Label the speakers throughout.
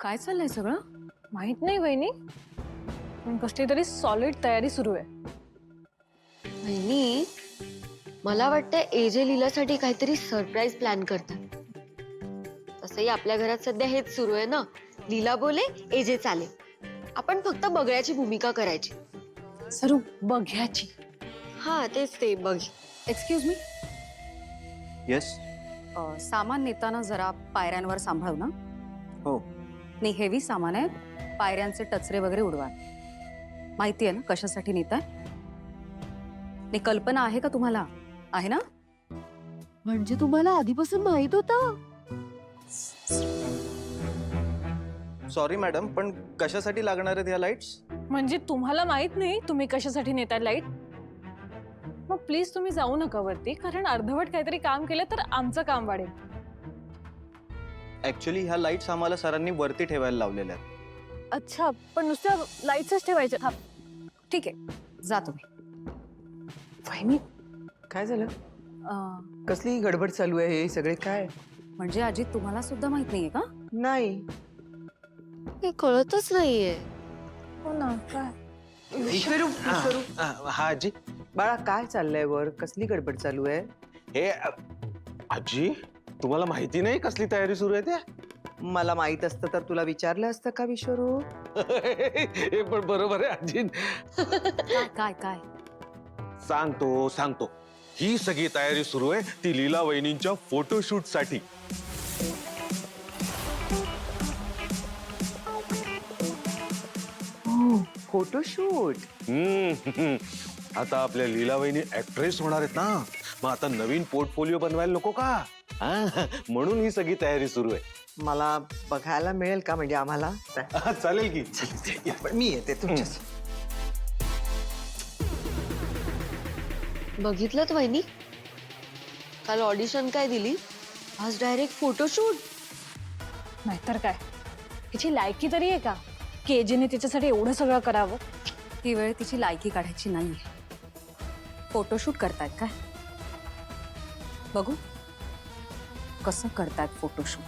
Speaker 1: काय चाललंय सगळं?
Speaker 2: माहित नाही वहिनी, पण कसली तरी सॉलिड तयारी सुरू आहे.
Speaker 3: वहिनी, मला वाटतं एजे लीलासाठी काहीतरी सरप्राईज प्लॅन करतात. तसंही आपल्या घरात सध्या हेच सुरू आहे ना, लीला बोले एजे चाले. आपण फक्त बगड्याची भूमिका करायची.
Speaker 2: सरू बघ्याची.
Speaker 3: हा तेच ते बघ.
Speaker 1: Excuse me,
Speaker 4: yes.
Speaker 1: सामान नेताना जरा पायऱ्यांवर सांभाळू ना.
Speaker 4: हो.
Speaker 1: नाही, हेवी सामान आहे, पायऱ्यांचे टचरे वगैरे उडवा. माहिती आहे ना कशासाठी नेताय? नाही, कल्पना आहे का तुम्हाला? आहे ना?
Speaker 3: म्हणजे तुम्हाला आधीपासून माहित होतं?
Speaker 4: सॉरी मॅडम, पण कशासाठी लागणार आहेत ह्या लाईट्स?
Speaker 2: म्हणजे तुम्हाला माहित नाही तुम्ही कशासाठी नेताय लाईट? मग प्लीज तुम्ही जाऊ नका वरती, कारण अर्धवट काहीतरी काम केलं तर आमचं काम वाढेल.
Speaker 4: ऍक्च्युली ह्या लाईट्स आम्हाला सरांनी वरती ठेवायला लावलेल्या आहेत.
Speaker 2: अच्छा, पण नुसत्या लाईट्सच ठेवायच्या. हा,
Speaker 1: ठीक आहे, जा तुम्ही.
Speaker 5: वहिनी, काय झालं? कसली गडबड चालू आहे? हे सगळे काय?
Speaker 1: म्हणजे अजित, तुम्हाला सुद्धा माहित नाहीये का?
Speaker 5: नाही.
Speaker 3: हे कळतच नाहीये.
Speaker 2: हो ना. काय
Speaker 5: विश्वरूप,
Speaker 4: हा आजी.
Speaker 5: बाळा, काय चाललंय वर? कसली गडबड चालू आहे?
Speaker 6: हे आजी, तुम्हाला माहिती नाही कसली तयारी सुरू आहे त्या?
Speaker 5: मला माहित असतं तर तुला विचारलं असतं का विश्वरूप?
Speaker 6: हे पण बरोबर आहे आजी.
Speaker 1: काय काय काय?
Speaker 6: सांगतो. ही सगळी तयारी सुरू आहे ती लीला वहिनींच्या फोटोशूट साठी.
Speaker 5: फोटोशूट?
Speaker 6: आता आपल्या लीला वहिनी ऍक्ट्रेस होणार आहेत ना, मग आता नवीन पोर्टफोलिओ बनवायला नको का? म्हणून ही सगळी तयारी सुरू आहे.
Speaker 5: मला बघायला मिळेल का? म्हणजे आम्हाला?
Speaker 6: चालेल की.
Speaker 5: पण मी येते तुमच्याच.
Speaker 3: बघितलं वहिनी, काल ऑडिशन काय दिली, आज डायरेक्ट फोटोशूट.
Speaker 2: नाहीतर काय, तिची लायकी तरी आहे का केजीने तिच्यासाठी एवढं सगळं करावं?
Speaker 1: ही वेळ तिची लायकी काढायची नाहीये. फोटोशूट करतायत काय? बघू कसं करतायत फोटोशूट.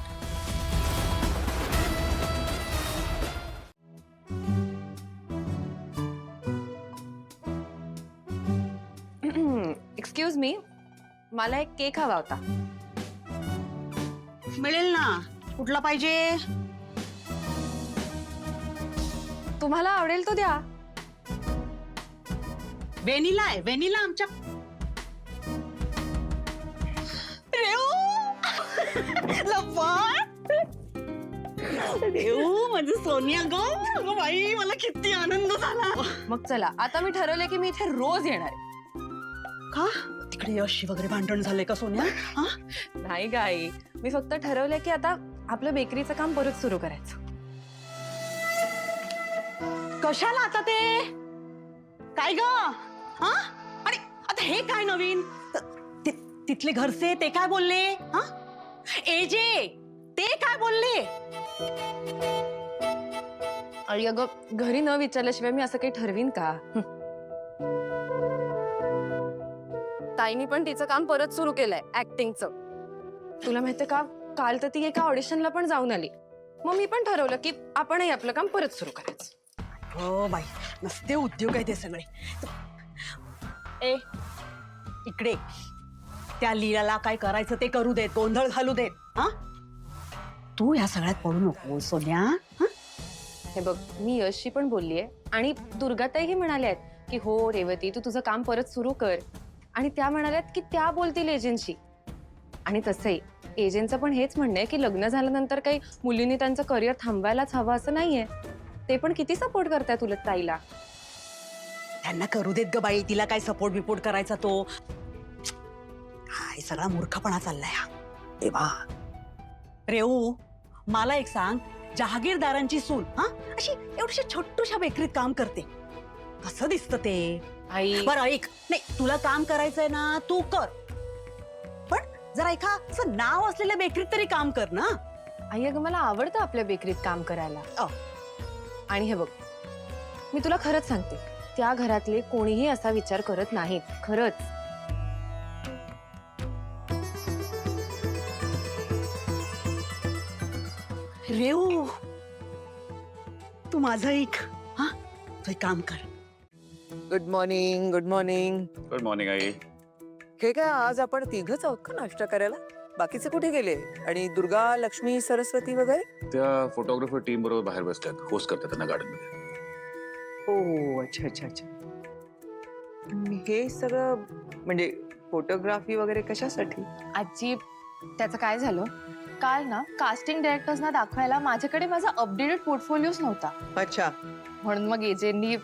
Speaker 1: एक्सक्यूज मी, मला एक केक हवा होता.
Speaker 7: मिळेल ना. कुठला पाहिजे?
Speaker 1: तुम्हाला आवडेल तो द्या.
Speaker 7: व्हॅनिला आहे, व्हॅनिला आमच्या. म्हणजे सोनिया गो बाई, मला किती आनंद झाला.
Speaker 1: मग चला, आता मी ठरवलंय की मी इथे रोज येणार आहे.
Speaker 7: का तिकडे यशी वगैरे भांडण झालंय का सोनिया?
Speaker 1: नाही गाई, मी फक्त ठरवलंय की आता आपलं बेकरीचं काम परत सुरू करायचं.
Speaker 7: कशाला आता ते? काय ग? आणि आता हे काय नवीन? तिथले घरचे ते काय बोलले? एजे ते काय बोलले?
Speaker 1: अरे अगं, घरी न विचारल्याशिवाय मी असं काही ठरवीन का? ताईनी पण तिचं काम परत सुरू केलंय, ऍक्टिंगचं. तुला माहितीये का, काल तर ती एका ऑडिशनला पण जाऊन आली. मग मी पण ठरवलं की आपणही आपलं काम परत सुरू करायचं.
Speaker 7: हो बाई, नसते उद्योग आहे ते सगळे. ए इकडे, त्या लीलाला काय करायचं ते करू देत, गोंधळ घालू देत. तू या सगळ्यात पडू नको सोन्या.
Speaker 1: हे बघ, मी यशशी पण बोललीये आणि दुर्गाताईही म्हणाल्या आहेत की हो रेवती, तू तुझं काम परत सुरू कर. आणि त्या म्हणाल्यात की त्या बोलतील एजंटशी. आणि तसंही एजंटचं पण हेच म्हणणं आहे की लग्न झाल्यानंतर काही मुलींनी त्यांचं करिअर थांबवायलाच हवं असं नाहीये. ते पण किती सपोर्ट करतायत उलट ताईला.
Speaker 7: त्यांना करू देत ग बाई, तिला काय सपोर्ट बिपोर्ट करायचा तो. काय सगळा मूर्खपणा चाललाय हा. देवा. रेऊ, मला एक सांग, जहागीरदारांची सून अशी एवढ्या छोटूशा बेकरीत काम करते, कसं दिसतं ते?
Speaker 1: आई,
Speaker 7: बरं ऐक, नाही तुला काम करायचंय ना, तू कर, पण जरा एका असं नाव असलेल्या बेकरीत तरी काम कर ना.
Speaker 1: आई अगं, मला आवडतं आपल्या बेकरीत काम करायला. आणि हे बघ, मी तुला खरंच सांगते, त्या घरातले कोणीही असा विचार करत नाहीत, खरंच.
Speaker 7: रेऊ, तू माझं ऐक. हा तू एक काम कर.
Speaker 5: Good morning good morning.
Speaker 6: Good morning I.
Speaker 5: हे काय आज आपण तिघच आहोत का नाश्ता करायला? बाकीचे कुठे गेले? आणि दुर्गा, लक्ष्मी, सरस्वती वगैरे?
Speaker 6: त्या फोटोग्राफर टीम बरोबर बाहेर बसल्यात, होस्ट करतात त्यांना गार्डन मध्ये.
Speaker 5: हो अच्छा अच्छा अच्छा. हे सगळं म्हणजे फोटोग्राफी वगैरे कशासाठी?
Speaker 1: आजी त्याचं काय झालं काल ना कास्टिंग डायरेक्टर्सना दाखवायला माझ्याकडे माझा अपडेटेड पोर्टफोलिओच नव्हता
Speaker 5: अच्छा.
Speaker 1: म्हणून मग एजेंनी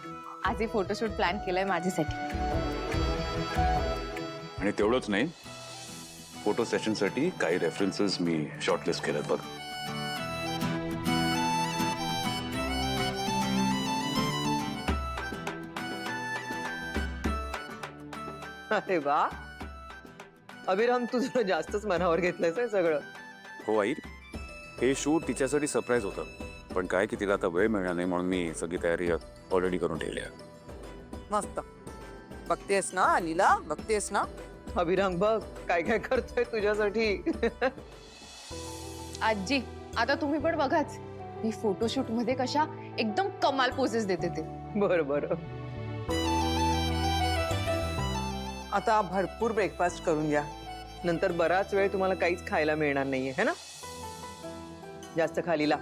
Speaker 1: आज हे फोटोशूट प्लॅन केलंय माझ्यासाठी.
Speaker 6: आणि तेवढंच नाही, फोटो सेशनसाठी काही रेफरन्सेस मी शॉर्टलिस्ट केलेत बघ.
Speaker 5: अरे वा, अभिराम तू जरा जास्तच मनावर घेतलंयस हे सगळं.
Speaker 6: हो आई, हे शूट तिच्यासाठी सरप्राईज होतं, पण काय की तिला आता वेळ मिळणार नाही म्हणून मी सगळी तयारी ऑलरेडी करून ठेवली आहे.
Speaker 5: मस्त. बघतेस ना लीला, बघतेस ना? अभिराम बघ काय काय करतोय तुझ्यासाठी.
Speaker 1: आजी आता तुम्ही पण बघाच मी फोटोशूट मध्ये कशा एकदम कमाल पोजेस देते ते.
Speaker 5: बर बर. आता भरपूर ब्रेकफास्ट करून घ्या, नंतर बराच वेळ तुम्हाला काहीच खायला मिळणार नाहीये है ना. जास्त खा लीला.